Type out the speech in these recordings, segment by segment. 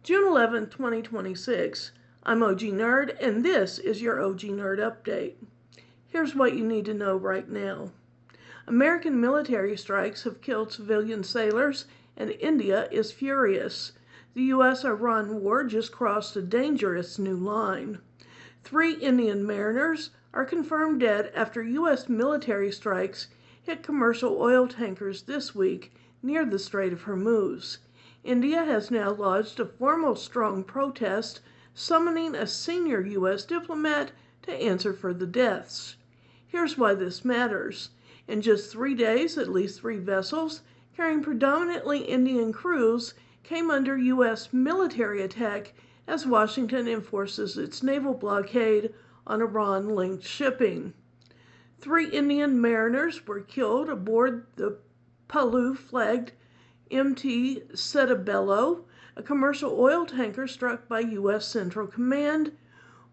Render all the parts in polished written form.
June 11, 2026. I'm OG Nerd, and this is your OG Nerd Update. Here's what you need to know right now. American military strikes have killed civilian sailors, and India is furious. The U.S.-Iran war just crossed a dangerous new line. 3 Indian mariners are confirmed dead after U.S. military strikes hit commercial oil tankers this week near the Strait of Hormuz. India has now lodged a formal strong protest, summoning a senior U.S. diplomat to answer for the deaths. Here's why this matters. In just 3 days, at least 3 vessels carrying predominantly Indian crews came under U.S. military attack as Washington enforces its naval blockade on Iran-linked shipping. 3 Indian mariners were killed aboard the Palau-flagged MT Setabelo, a commercial oil tanker struck by U.S. Central Command,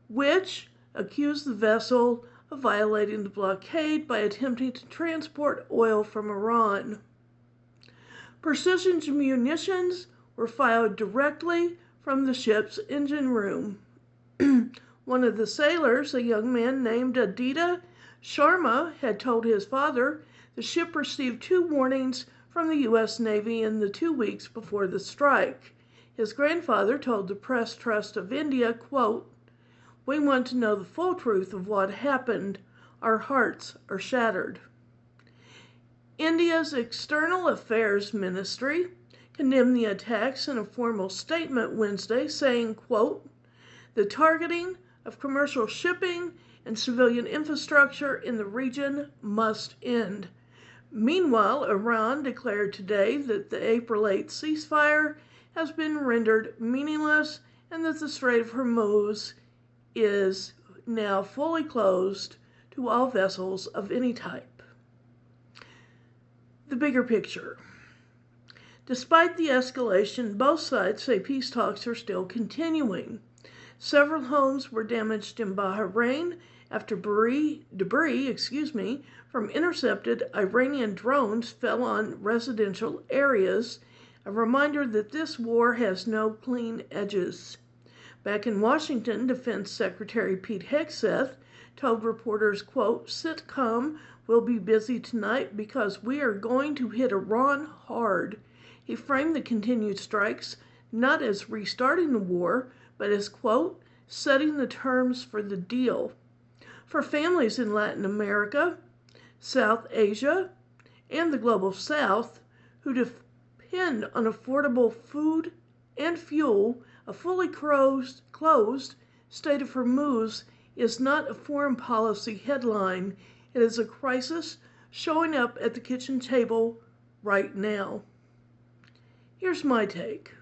which accused the vessel of violating the blockade by attempting to transport oil from Iran. Precision munitions were fired directly from the ship's engine room. One of the sailors, a young man named Aditya Sharma, had told his father the ship received 2 warnings from the U.S. Navy in the 2 weeks before the strike. His grandfather told the Press Trust of India, quote, "We want to know the full truth of what happened. Our hearts are shattered." India's External Affairs Ministry condemned the attacks in a formal statement Wednesday, saying, quote, "The targeting of commercial shipping and civilian infrastructure in the region must end." Meanwhile, Iran declared today that the April 8 ceasefire has been rendered meaningless and that the Strait of Hormuz is now fully closed to all vessels of any type. The bigger picture. Despite the escalation, both sides say peace talks are still continuing. Several homes were damaged in Bahrain after debris from intercepted Iranian drones fell on residential areas, a reminder that this war has no clean edges. Back in Washington, Defense Secretary Pete Hegseth told reporters, quote, "CENTCOM will be busy tonight because we are going to hit Iran hard." He framed the continued strikes not as restarting the war, but as, quote, "setting the terms for the deal." For families in Latin America, South Asia, and the Global South who depend on affordable food and fuel, a fully closed Strait of Hormuz is not a foreign policy headline. It is a crisis showing up at the kitchen table right now. Here's my take.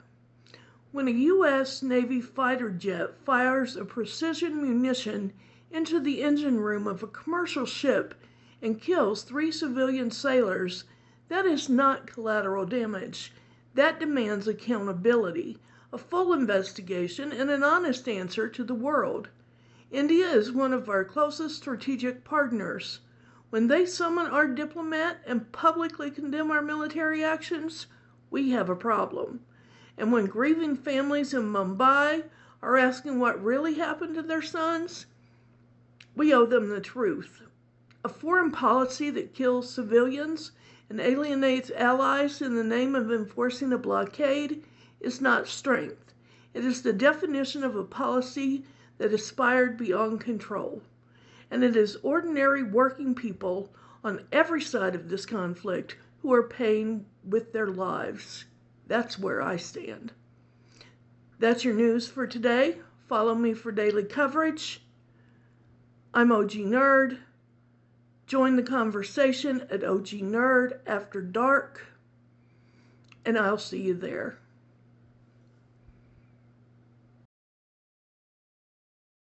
When a U.S. Navy fighter jet fires a precision munition into the engine room of a commercial ship and kills 3 civilian sailors, that is not collateral damage. That demands accountability, a full investigation, and an honest answer to the world. India is one of our closest strategic partners. When they summon our diplomat and publicly condemn our military actions, we have a problem. And when grieving families in Mumbai are asking what really happened to their sons, we owe them the truth. A foreign policy that kills civilians and alienates allies in the name of enforcing a blockade is not strength. It is the definition of a policy that aspired beyond control. And it is ordinary working people on every side of this conflict who are paying with their lives. That's where I stand. That's your news for today. Follow me for daily coverage. I'm OG Nerd. Join the conversation at OG Nerd After Dark, and I'll see you there.